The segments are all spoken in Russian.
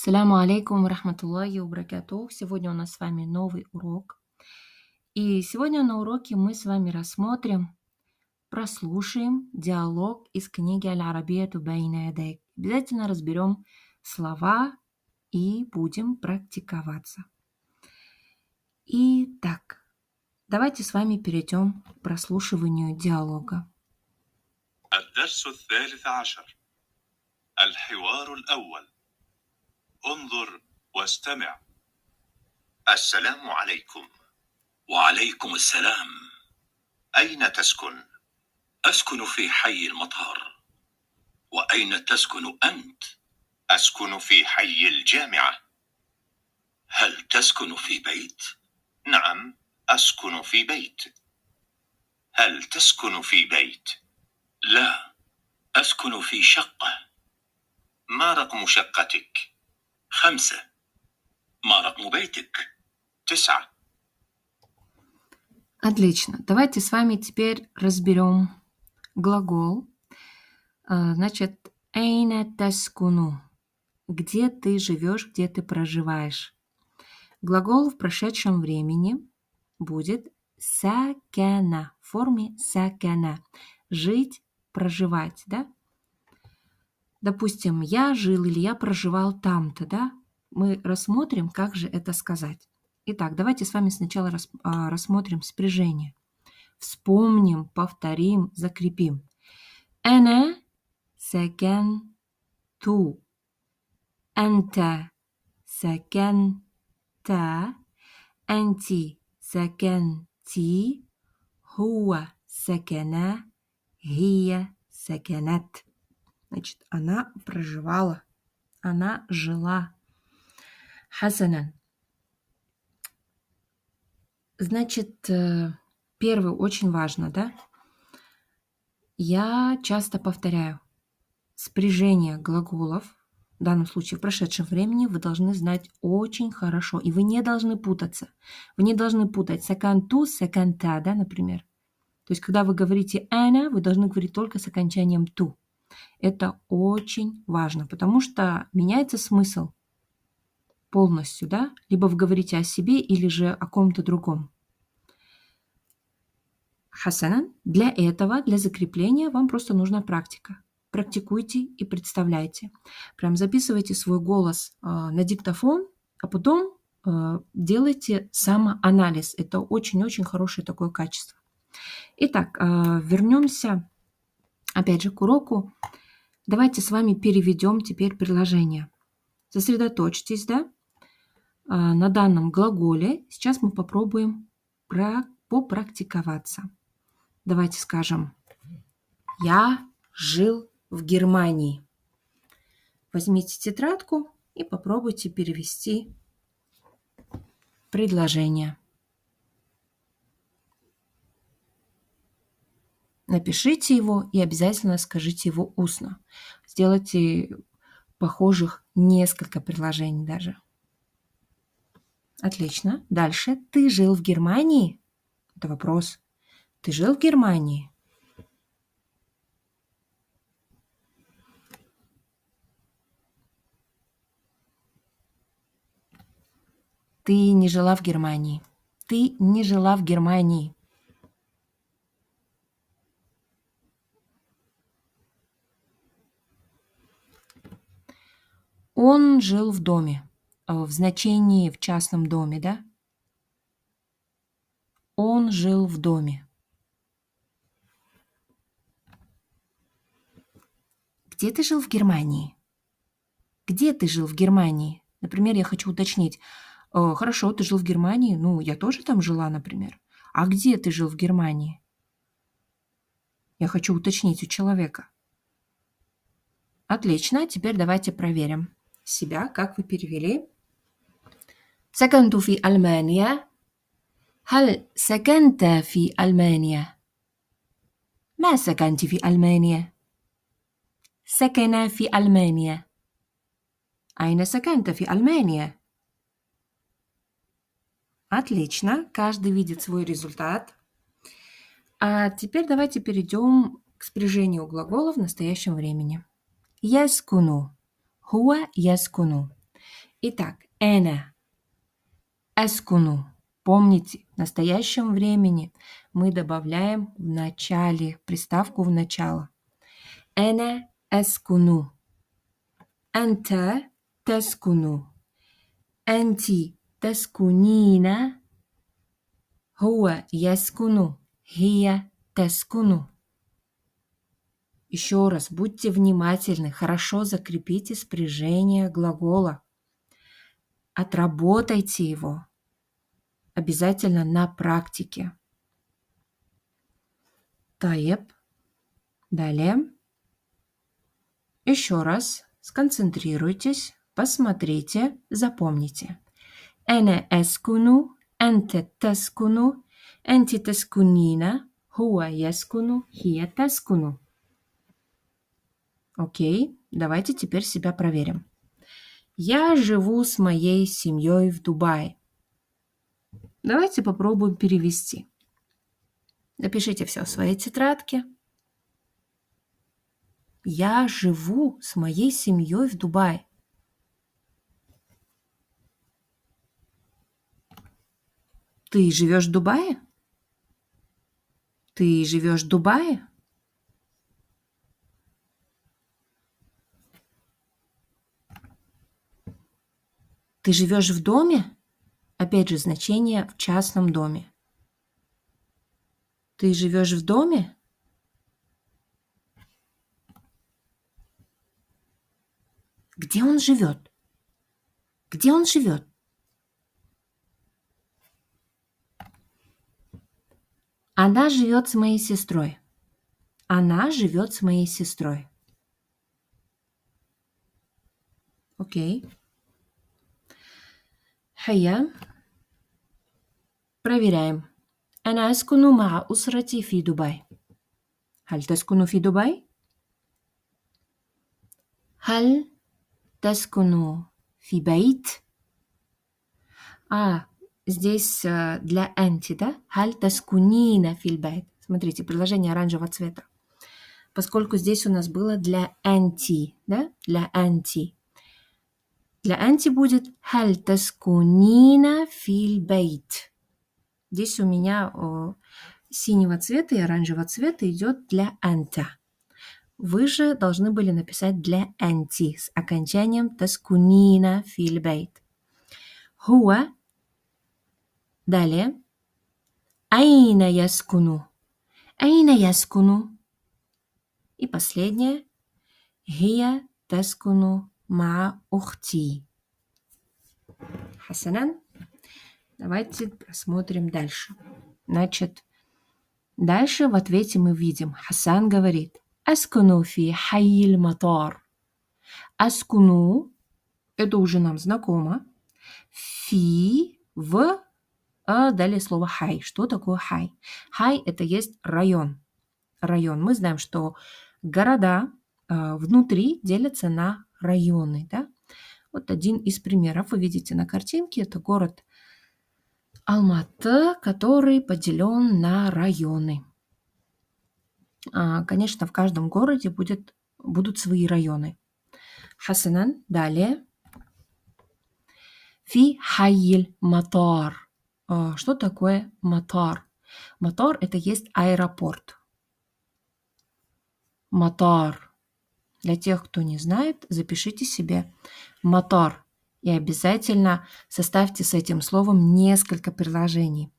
Саляму алейкум рахматуллахи ва баракатух. Сегодня у нас с вами новый урок. И сегодня на уроке мы с вами прослушаем диалог из книги «Аль-Арабияту байна ядайк». Обязательно разберем слова и будем практиковаться. Итак, давайте с вами перейдем к прослушиванию диалога. الدرس 13 الحوار الأول انظر واستمع. السلام عليكم. وعليكم السلام. أين تسكن؟ أسكن في حي المطار. وأين تسكن أنت؟ أسكن في حي الجامعة. هل تسكن في بيت؟ نعم، أسكن في بيت. هل تسكن في بيت؟ لا، أسكن في شقة. ما رقم شقتك؟ 5. ما رقم بيتك؟ 9. Отлично. Давайте с вами теперь разберем глагол. Значит, «Эйна таскуну» – где ты живешь, где ты проживаешь. Глагол в прошедшем времени будет «сакана» в форме «сакана» – жить, проживать, да? Допустим, я жил или я проживал там-то, да? Мы рассмотрим, как же это сказать. Итак, давайте с вами сначала рассмотрим спряжение. Вспомним, повторим, закрепим. أنا سكنت. أنت سكنت. أنت سكنت. هو سكن. هي سكنت. Значит, она проживала, она жила. Хасанан. Значит, первое очень важно, да? Я часто повторяю. Спряжение глаголов, в данном случае в прошедшем времени, вы должны знать очень хорошо. И вы не должны путаться. Вы не должны путать саканту, саканта, да, например. То есть, когда вы говорите «ана», вы должны говорить только с окончанием «ту». Это очень важно, потому что меняется смысл полностью, да? Либо вы говорите о себе, или же о ком-то другом. Хасанан, для этого, для закрепления вам просто нужна практика. Практикуйте и представляйте. Прям записывайте свой голос на диктофон, а потом делайте самоанализ. Это очень-очень хорошее такое качество. Итак, вернемся опять же к уроку. Давайте с вами переведем теперь предложение. Сосредоточьтесь, да, на данном глаголе. Сейчас мы попробуем попрактиковаться. Давайте скажем: я жил в Германии. Возьмите тетрадку и попробуйте перевести предложение. Напишите его и обязательно скажите его устно. Сделайте похожих несколько предложений даже. Отлично. Дальше. Ты жил в Германии? Это вопрос. Ты жил в Германии? Ты не жила в Германии. Ты не жила в Германии. Он жил в доме. В значении в частном доме, да? Он жил в доме. Где ты жил в Германии? Где ты жил в Германии? Например, я хочу уточнить. Хорошо, ты жил в Германии. Ну, я тоже там жила, например. А где ты жил в Германии? Я хочу уточнить у человека. Отлично. Теперь давайте проверим себя, как вы перевели. سكنت في ألمانيا. هل سكنت في ألمانيا؟ ما سكنت في ألمانيا؟ سكن في ألمانيا. أين سكنت في ألمانيا؟ Отлично, каждый видит свой результат. А теперь давайте перейдем к спряжению глагола в настоящем времени. Яскуну. Хуа яскуну. Итак, эна, эскуну. Помните, в настоящем времени мы добавляем в начале, приставку в начало. Эна эскуну. Анта тескуну. Анти тескунина. Хуа яскуну. Хия тескуну. Еще раз, будьте внимательны, хорошо закрепите спряжение глагола. Отработайте его обязательно на практике. Таеб. Далее. Еще раз сконцентрируйтесь, посмотрите, запомните. Эна эскуну, энте тескуну, энти тескунина, хуа яскуну, хия тескуну. Окей, давайте теперь себя проверим. Я живу с моей семьей в Дубае. Давайте попробуем перевести. Напишите все в своей тетрадке. Я живу с моей семьей в Дубае. Ты живешь в Дубае? Ты живешь в Дубае? Ты живешь в доме? Опять же, значение в частном доме. Ты живешь в доме? Где он живет? Где он живет? Она живет с моей сестрой. Она живет с моей сестрой. Окей. Хая. Проверяем. أنا أسكن مع أسرتي في دبي. هل تسكن في دبي؟ هل تسكن في بيت؟ Здесь для анти, да? هل تسكنين في البيت? Смотрите, предложение оранжевого цвета. Поскольку здесь у нас было для анти, да? Для анти. Для анти будет هل تسكنين في البيت? Здесь у меня синего цвета и оранжевого цвета идет для анта. Вы же должны были написать для анти с окончанием таскунина фильбейт. Хуа. Далее. Айна яскуну. Айна яскуну. И последнее. Хия таскуну ма ухти. Хасанан. Давайте посмотрим дальше. Значит, дальше в ответе мы видим, Хасан говорит, «Аскуну фи хайил матар». «Аскуну» – это уже нам знакомо. «Фи» – в, далее слово «хай». Что такое «хай»? «Хай» – это есть район. Район. Мы знаем, что города внутри делятся на районы. Да? Вот один из примеров вы видите на картинке. Это город Алматы, который поделен на районы. Конечно, в каждом городе будут свои районы. Хасанан, далее. Фи хайил матар. Что такое матар? Матар – это есть аэропорт. Матар. Для тех, кто не знает, запишите себе матар. И обязательно составьте с этим словом несколько предложений,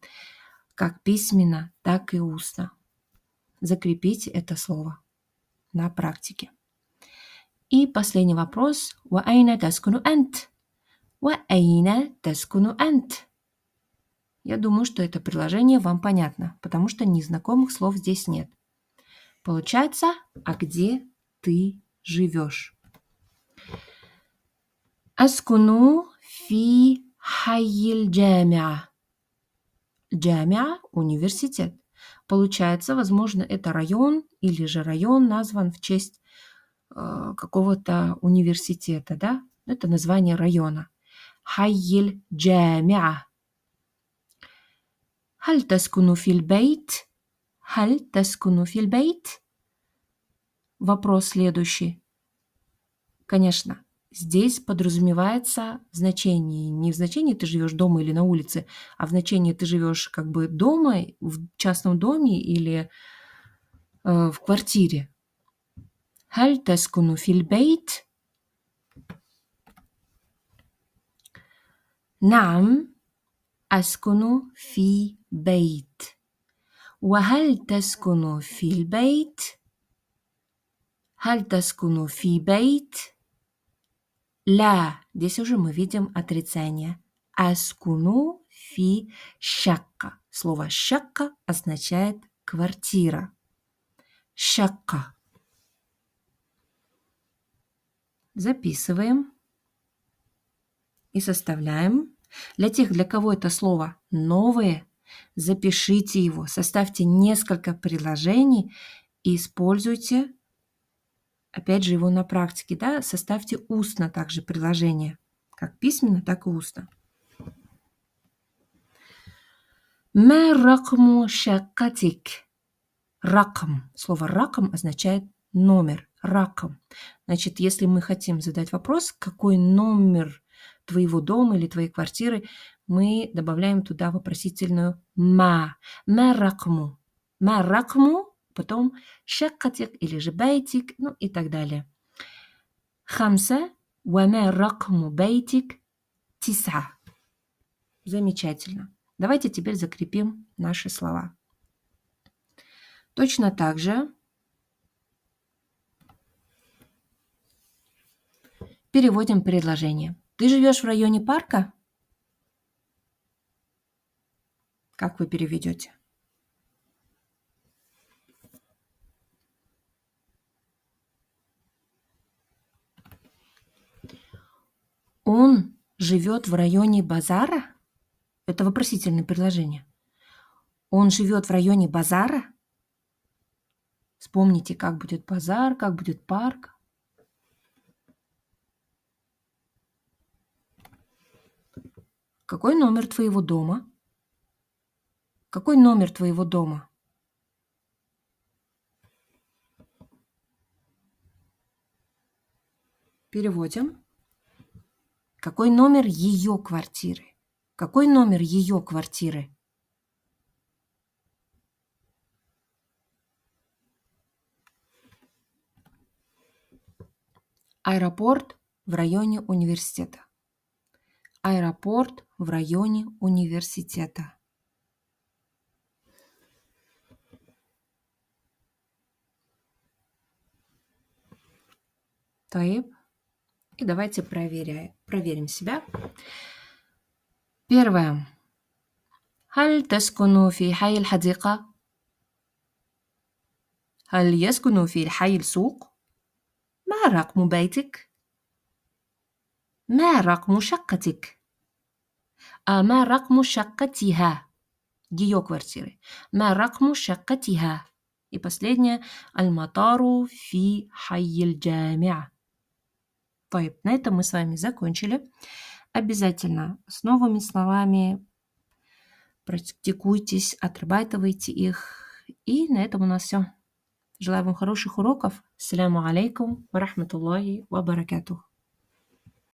как письменно, так и устно. Закрепите это слово на практике. И последний вопрос. Ва айна таскуну ант? Ва айна таскуну ант? Я думаю, что это предложение вам понятно, потому что незнакомых слов здесь нет. Получается, а где ты живешь? Аскуну фи хайил джамиа. Джамиа – университет. Получается, возможно, это район или же район назван в честь какого-то университета, да? Это название района. Хайил джамиа. Халь таскуну фил бейт? Халь таскуну фил бейт? Вопрос следующий. Конечно, здесь подразумевается значение. Не в значении ты живешь дома или на улице, а в значении ты живешь как бы дома, в частном доме или в квартире. هل تسكن في البيت؟ نعم أسكن في بيت. وهل تسكن في البيت؟ هل تسكن في بيت؟ لا. Здесь уже мы видим отрицание. أسكن في شقة. Слово شقة означает квартира. شقة. Записываем и составляем. Для тех, для кого это слово новое, запишите его, составьте несколько предложений и используйте, опять же, его на практике. Да? Составьте устно также предложение, как письменно, так и устно. ما رقم شقتك? Раком. Слово раком означает номер. Раком. Значит, если мы хотим задать вопрос, какой номер твоего дома или твоей квартиры, мы добавляем туда вопросительную ма. Ма ракму. Ма ракму, потом шакатик или же бейтик, ну и так далее. Хамса ва ма ракму бейтик тиса. Замечательно. Давайте теперь закрепим наши слова. Точно так же переводим предложение. Ты живешь в районе парка? Как вы переведете? Он живет в районе базара? Это вопросительное предложение. Он живет в районе базара? Вспомните, как будет базар, как будет парк. Какой номер твоего дома? Какой номер твоего дома? Переводим. Какой номер ее квартиры? Какой номер ее квартиры? Аэропорт в районе университета. Аэропорт в районе университета. طيب. И давайте проверим себя. Первое. هل تسكن في حي الحديقة؟ هل يسكن في حي السوق؟ ما رقم بيتك؟ ما رقم شقتك؟ ما رقم شقتها? Ее квартиры. ما رقم شقتها? И последнее. المطار في حي الجامعة. طيب, на этом мы с вами закончили. Обязательно с новыми словами практикуйтесь, отрабатывайте их. И на этом у нас все. Желаю вам хороших уроков. Ассаляму алейкум ва рахматуллахи ва баракатух.